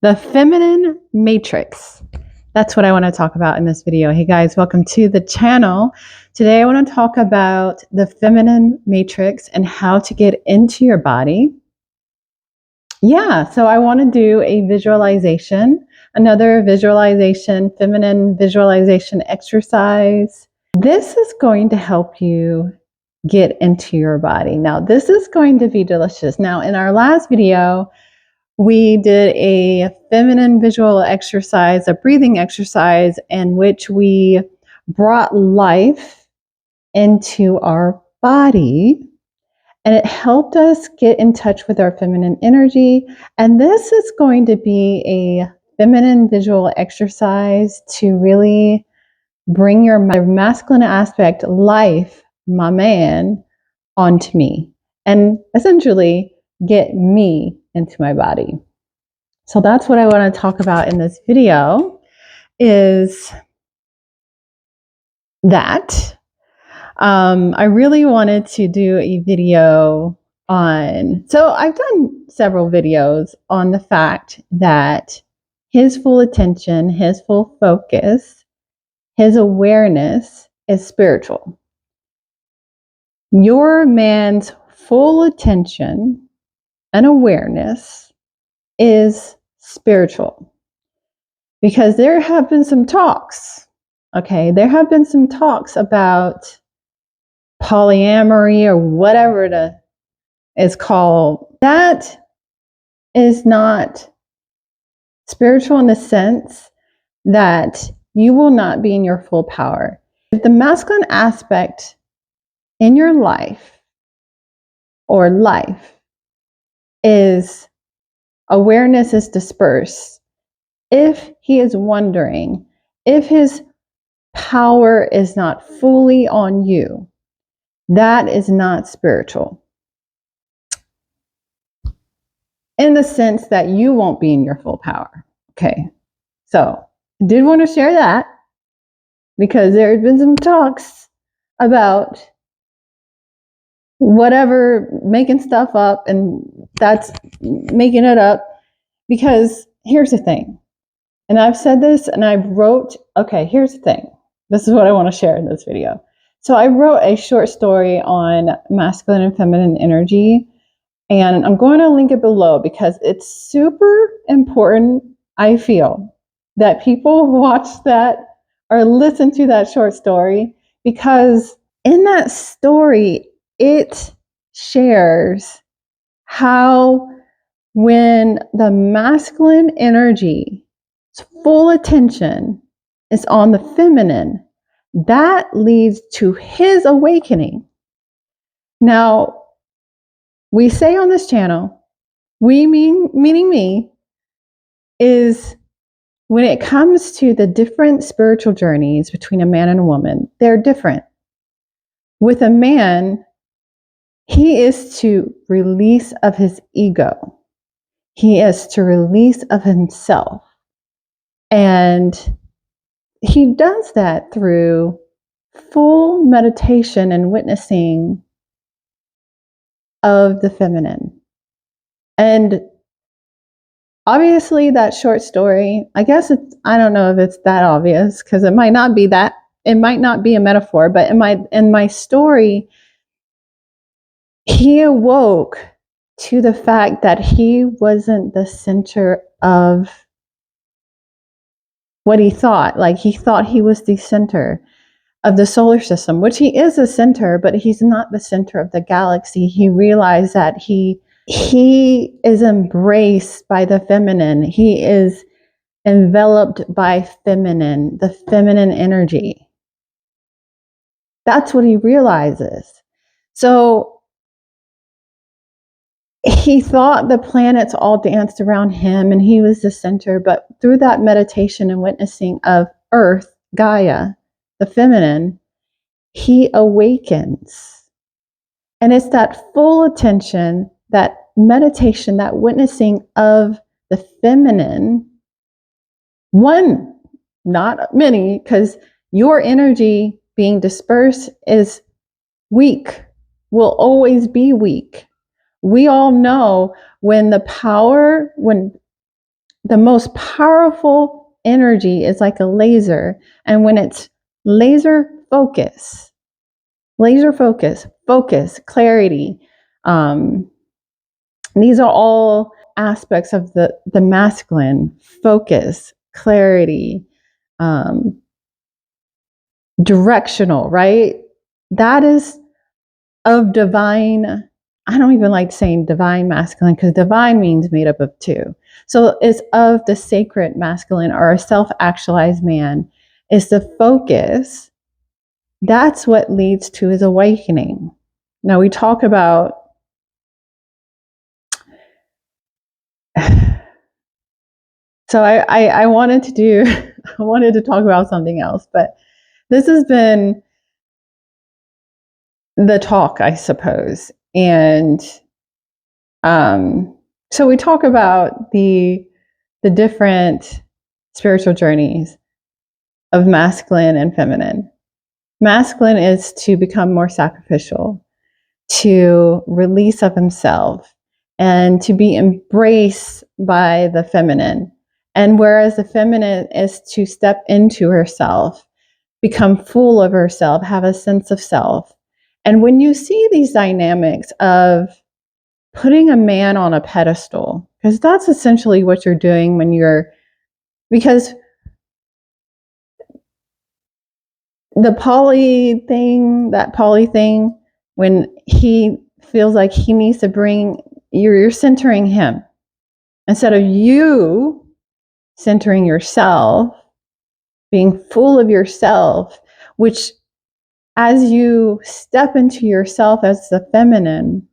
The feminine matrix. That's what I want to talk about in this video. Hey guys, welcome to the channel. Today I want to talk about the feminine matrix and how to get into your body. So I want to do a visualization, another visualization, feminine visualization exercise. This is going to help you get into your body. Now, this is going to be delicious. Now, in our last video, we did a feminine visual exercise, a breathing exercise, in which we brought life into our body, and it helped us get in touch with our feminine energy. And this is going to be a feminine visual exercise to really bring your masculine aspect, life, my man, onto me, and essentially get me into my body. So that's what I want to talk about in this video, is that I really wanted to do a video on, so I've done several videos on the fact that his full attention, his full focus, his awareness is spiritual. Your man's full attention and awareness is spiritual, because there have been some talks. There have been some talks about polyamory or whatever it is called. That is not spiritual in the sense that you will not be in your full power. If the masculine aspect in your life or life is awareness is dispersed, if he is wondering, if his power is not fully on you, that is not spiritual. In the sense that you won't be in your full power. So I did want to share that, because there have been some talks about whatever, making stuff up, and that's making it up. Because here's the thing, and I've said this and I wrote, here's the thing. This is what I want to share in this video. So I wrote a short story on masculine and feminine energy, and I'm going to link it below because it's super important, I feel, that people watch that or listen to that short story, because in that story, it shares how when the masculine energy, full attention is on the feminine, that leads to his awakening. Now, we say on this channel, meaning me, is when it comes to the different spiritual journeys between a man and a woman, they're different. With a man, he is to release of his ego. He is to release of himself. And he does that through full meditation and witnessing of the feminine. And obviously that short story, I don't know if it's that obvious, because it might not be that, it might not be a metaphor, but in my story, he awoke to the fact that he wasn't the center of what he thought. Like, he thought he was the center of the solar system, which he is a center, but he's not the center of the galaxy. He realized that he is embraced by the feminine. He is enveloped by the feminine energy. That's what he realizes. So he thought the planets all danced around him and he was the center, but through that meditation and witnessing of Earth, Gaia, the feminine, he awakens. And it's that full attention, that meditation, that witnessing of the feminine, one, not many, because your energy being dispersed is weak, will always be weak. We all know when the most powerful energy is like a laser. And when it's focus, clarity, these are all aspects of the masculine: focus, clarity, um, directional, right? That is of divine. I don't even like saying divine masculine, because divine means made up of two. So it's of the sacred masculine, or a self-actualized man, is the focus. That's what leads to his awakening. Now we talk about so I wanted to do I wanted to talk about something else, but this has been the talk, I suppose. And so we talk about the different spiritual journeys of masculine and feminine. Masculine is to become more sacrificial, to release of himself, and to be embraced by the feminine. And whereas the feminine is to step into herself, become full of herself, have a sense of self. And when you see these dynamics of putting a man on a pedestal, because that's essentially what you're doing when you're, because the that poly thing, when he feels like he needs to bring, you're centering him instead of you centering yourself, being full of yourself, which as you step into yourself as the feminine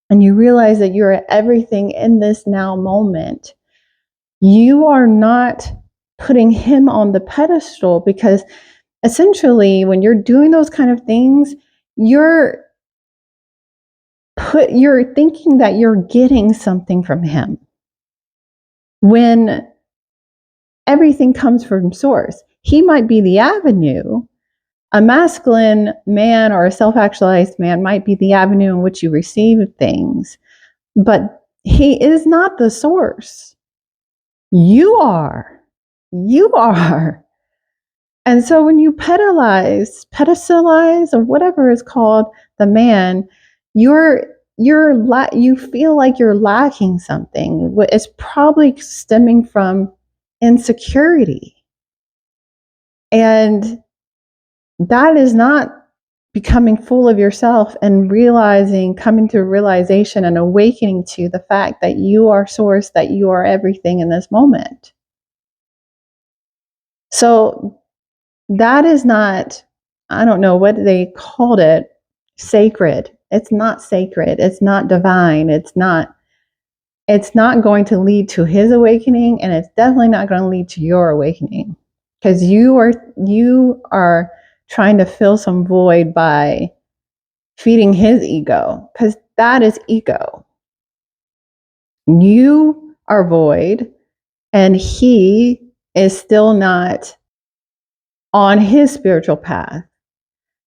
and you realize that you're everything in this now moment, you are not putting him on the pedestal, because essentially when you're doing those kind of things, you're thinking that you're getting something from him, when everything comes from source. He might be the avenue. A masculine man or a self-actualized man might be the avenue in which you receive things, but he is not the source. You are. And so when you pedestalize, or whatever is called, the man, you feel like you're lacking something. It's probably stemming from insecurity. And that is not becoming full of yourself and coming to realization and awakening to the fact that you are source, that you are everything in this moment. So that is not, I don't know what they called it, sacred. It's not sacred. It's not divine. It's not going to lead to his awakening, and it's definitely not going to lead to your awakening, because you are trying to fill some void by feeding his ego, because that is ego. You are void, and he is still not on his spiritual path.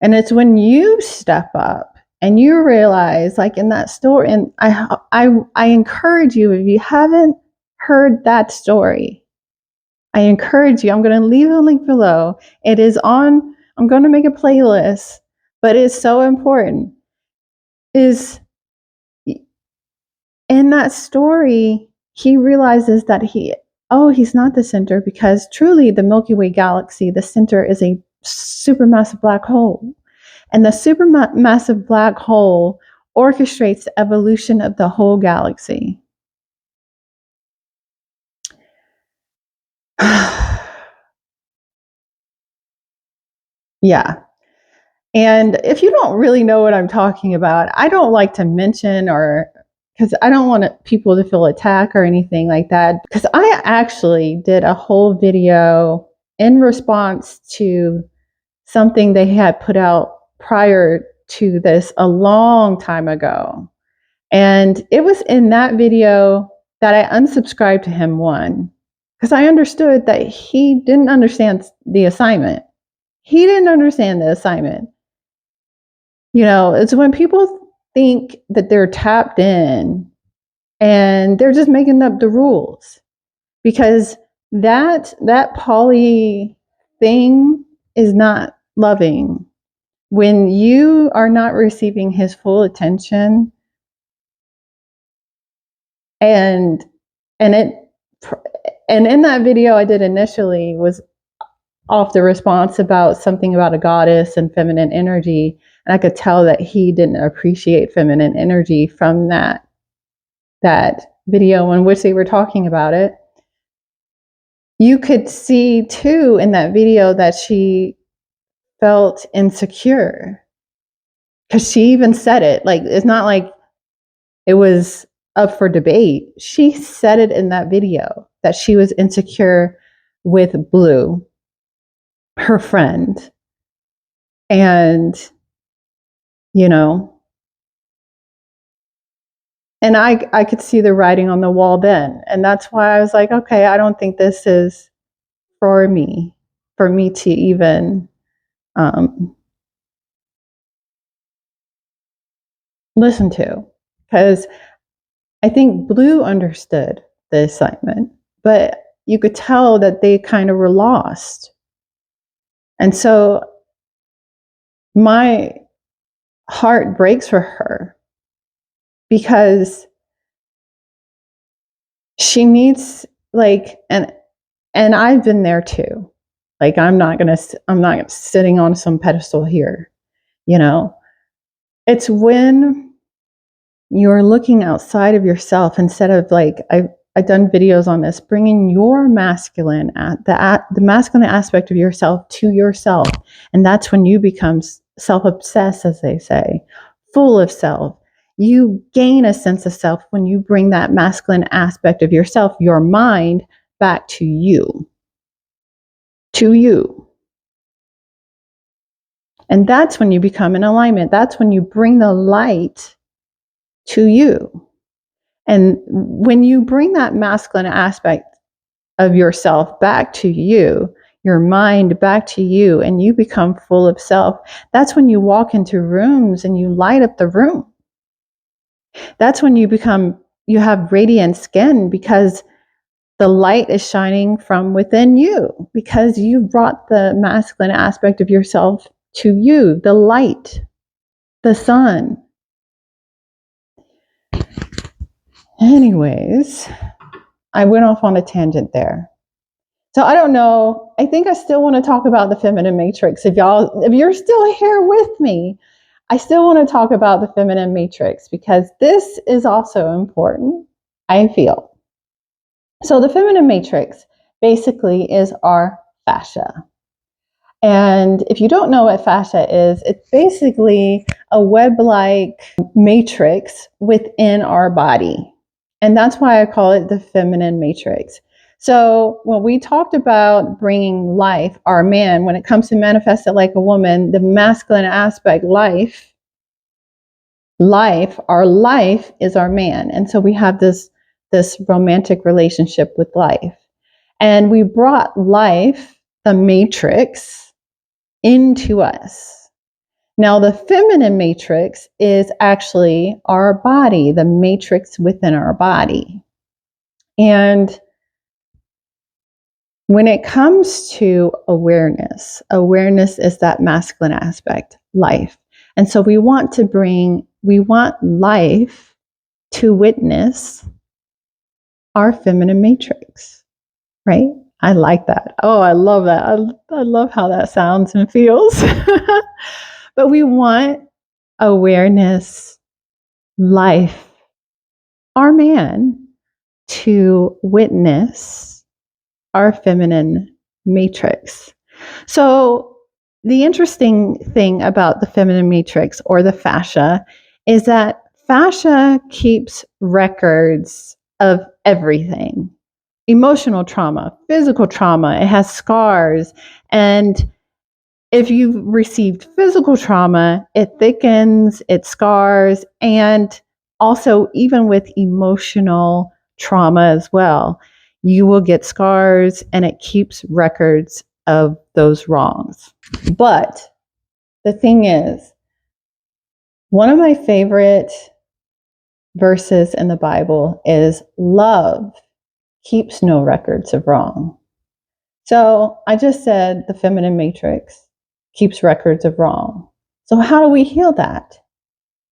And it's when you step up and you realize, like in that story, and I encourage you, if you haven't heard that story, I encourage you, I'm going to leave a link below. It is on, I'm going to make a playlist, but it's so important. Is in that story, he realizes that he's not the center, because truly the Milky Way galaxy, the center is a supermassive black hole. And the supermassive black hole orchestrates the evolution of the whole galaxy. Yeah. And if you don't really know what I'm talking about, I don't like to mention, or because I don't want people to feel attacked or anything like that. Because I actually did a whole video in response to something they had put out prior to this a long time ago. And it was in that video that I unsubscribed to him, one, because I understood that he didn't understand the assignment. He didn't understand the assignment. You know, it's when people think that they're tapped in and they're just making up the rules. because that poly thing is not loving. When you are not receiving his full attention, and it and in that video I did initially was off the response about something about a goddess and feminine energy, and I could tell that he didn't appreciate feminine energy from that video in which they were talking about it. You could see too in that video that she felt insecure, because she even said it. Like, it's not like it was up for debate. She said it in that video that she was insecure with Blue, her friend. And, you know, and I could see the writing on the wall then. And that's why I was like, okay, I don't think this is for me to even listen to. Because I think Blue understood the assignment, but you could tell that they kind of were lost. And so my heart breaks for her, because she needs, like, and I've been there too. Like, I'm not sitting on some pedestal here, you know. It's when you're looking outside of yourself, instead of, like, I've done videos on this, bringing your masculine, the masculine aspect of yourself to yourself. And that's when you become self-obsessed, as they say, full of self. You gain a sense of self when you bring that masculine aspect of yourself, your mind, back to you. To you. And that's when you become in alignment. That's when you bring the light to you. And when you bring that masculine aspect of yourself back to you, your mind back to you, and you become full of self, that's when you walk into rooms and you light up the room. That's when you have radiant skin, because the light is shining from within you, because you brought the masculine aspect of yourself to you, the light, the sun. Anyways, I went off on a tangent there. So I don't know. I think I still want to talk about the feminine matrix. If you're still here with me, I still want to talk about the feminine matrix, because this is also important, I feel. So the feminine matrix basically is our fascia. And if you don't know what fascia is, it's basically a web-like matrix within our body. And that's why I call it the feminine matrix. So when we talked about bringing life, our man, when it comes to manifest it like a woman, the masculine aspect, life, our life is our man. And so we have this romantic relationship with life. And we brought life, the matrix, into us. Now, the feminine matrix is actually our body, the matrix within our body. And when it comes to awareness is that masculine aspect, life. And so we want life to witness our feminine matrix, right? I like that. Oh, I love that. I love how that sounds and feels. But we want awareness, life, our man, to witness our feminine matrix. So the interesting thing about the feminine matrix, or the fascia, is that fascia keeps records of everything. Emotional trauma, physical trauma, it has scars. And if you've received physical trauma, it thickens, it scars, and also even with emotional trauma as well, you will get scars, and it keeps records of those wrongs. But the thing is, one of my favorite verses in the Bible is love keeps no records of wrong. So I just said the feminine matrix keeps records of wrong. So how do we heal that?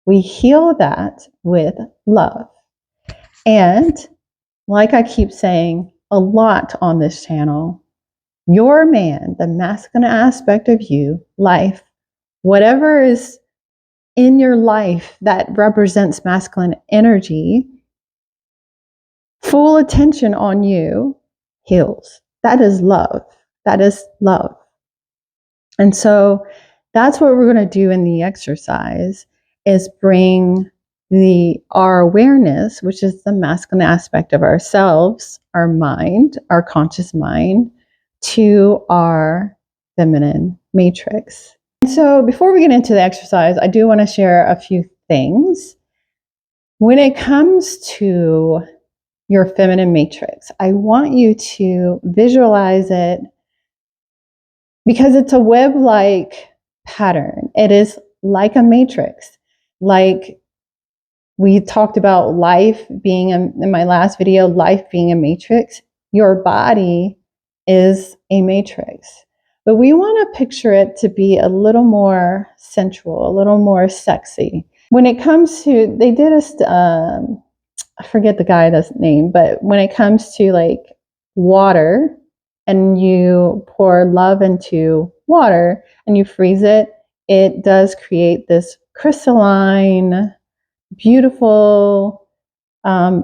We heal that with love. And like I keep saying a lot on this channel, your man, the masculine aspect of you, life, whatever is in your life that represents masculine energy, full attention on you heals. That is love. That is love. And so that's what we're going to do in the exercise, is bring our awareness, which is the masculine aspect of ourselves, our mind, our conscious mind, to our feminine matrix. And so before we get into the exercise, I do want to share a few things. When it comes to your feminine matrix, I want you to visualize it, because it's a web-like pattern. It is like a matrix. Like we talked about life being, in my last video, life being a matrix. Your body is a matrix. But we want to picture it to be a little more sensual, a little more sexy. When it comes to, they did I forget the guy's name, but when it comes to like water, and you pour love into water and you freeze it, it does create this crystalline, beautiful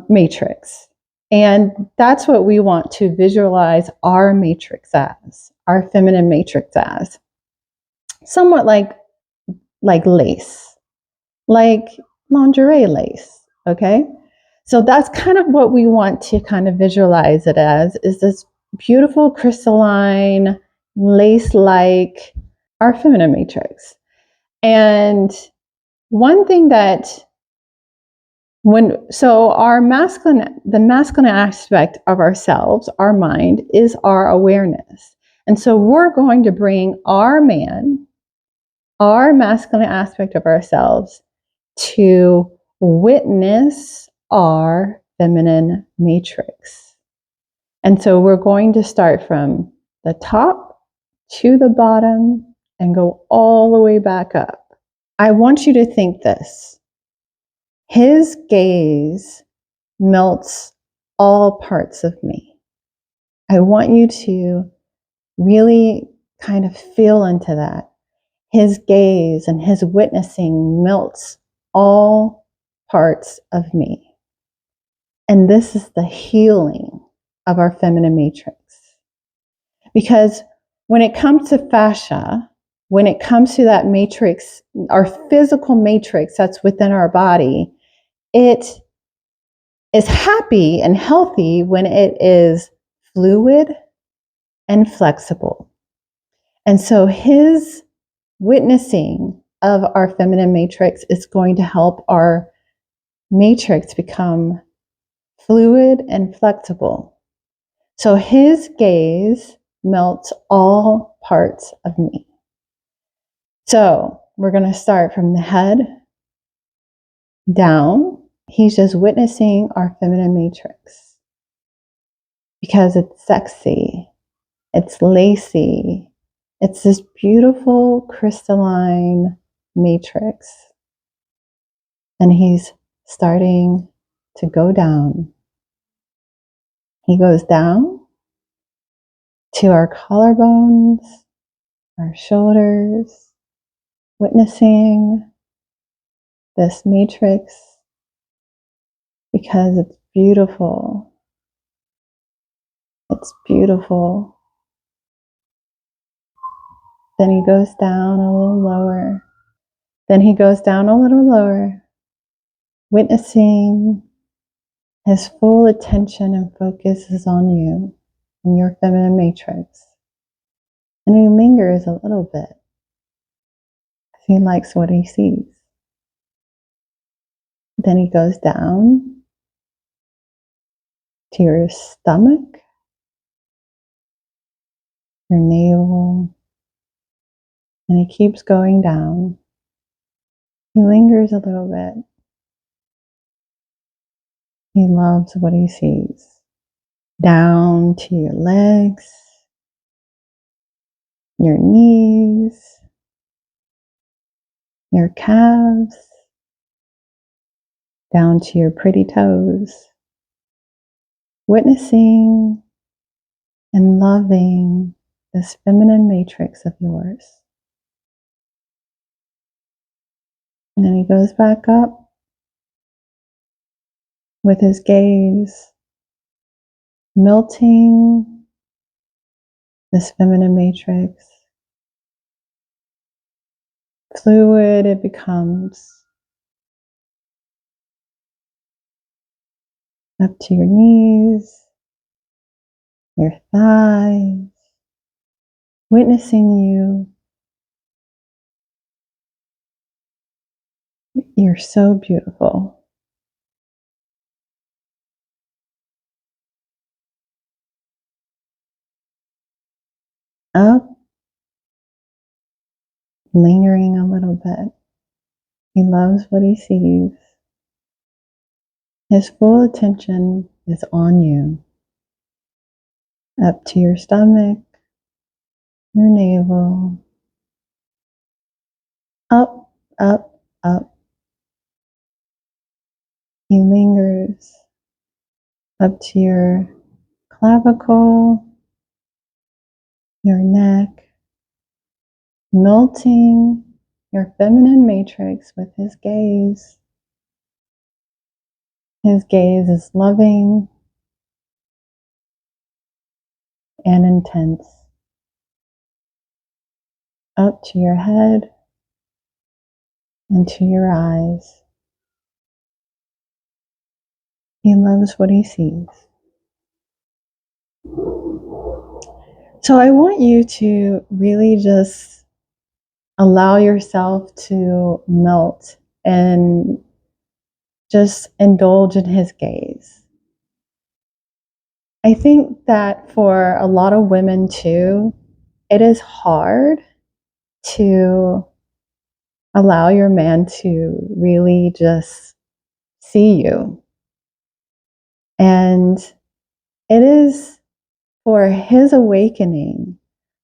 matrix. And that's what we want to visualize our matrix as, our feminine matrix as. Somewhat like lace, like lingerie lace, okay? So that's kind of what we want to kind of visualize it as, is this beautiful our feminine matrix. And one thing that the masculine aspect of ourselves, our mind, is our awareness. And so we're going to bring our man, our masculine aspect of ourselves, to witness our feminine matrix. And so we're going to start from the top to the bottom and go all the way back up. I want you to think this. His gaze melts all parts of me. I want you to really kind of feel into that. His gaze and his witnessing melts all parts of me. And this is the healing of our feminine matrix. Because when it comes to fascia, when it comes to that matrix, our physical matrix that's within our body, it is happy and healthy when it is fluid and flexible. And so his witnessing of our feminine matrix is going to help our matrix become fluid and flexible. So his gaze melts all parts of me. So we're going to start from the head down. He's just witnessing our feminine matrix because it's sexy, it's lacy, it's this beautiful crystalline matrix. And he's starting to go down. He goes down to our collarbones, our shoulders, witnessing this matrix because it's beautiful. It's beautiful. Then he goes down a little lower. Then he goes down a little lower, witnessing his full attention and focus is on you and your feminine matrix. And he lingers a little bit. He likes what he sees. Then he goes down to your stomach, your navel, and he keeps going down. He lingers a little bit. He loves what he sees. down to your legs, your knees, your calves, down to your pretty toes, witnessing and loving this feminine matrix of yours. And then he goes back up with his gaze, melting this feminine matrix. Fluid it becomes, up to your knees, your thighs, witnessing you. You're so beautiful. Up, lingering a little bit. He loves what he sees. His full attention is on you. Up to your stomach, your navel. Up, up, up. He lingers up to your clavicle, your neck, melting your feminine matrix with his gaze. His gaze is loving and intense. Up to your head and to your eyes. He loves what he sees. So I want you to really just allow yourself to melt and just indulge in his gaze. I think that for a lot of women too, it is hard to allow your man to really just see you. And it is for his awakening,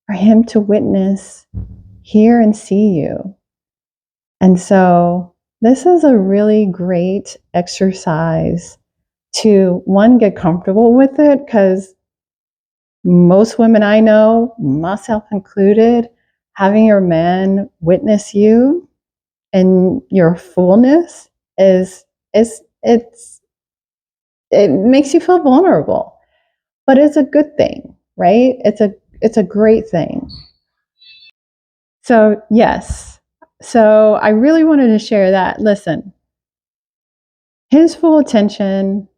for him to witness, hear, and see you. And so this is a really great exercise to, one, get comfortable with it, because most women I know, myself included, having your man witness you and your fullness it makes you feel vulnerable, but it's a good thing, right? It's a great thing. So yes, so I really wanted to share that. Listen, his full attention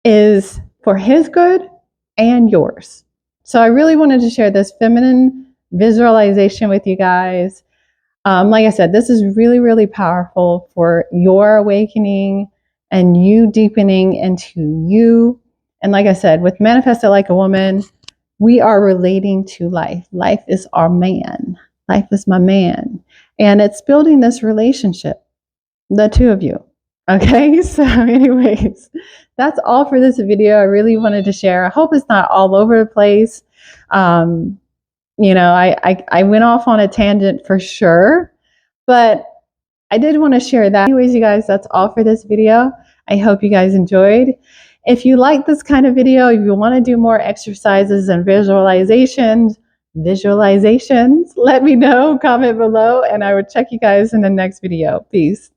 is for his good and yours. So I really wanted to share this feminine visualization with you guys. Like I said, this is really, really powerful for your awakening and you deepening into you. And like I said, with Manifest It Like a Woman, we are relating to life. Life is our man. Life is my man. And it's building this relationship, the two of you. Okay, so anyways, that's all for this video. I really wanted to share. I hope it's not all over the place. You know, I went off on a tangent for sure, but I did want to share that. Anyways, you guys, that's all for this video. I hope you guys enjoyed. If you like this kind of video, if you want to do more exercises and visualizations, let me know, comment below, and I will check you guys in the next video. Peace.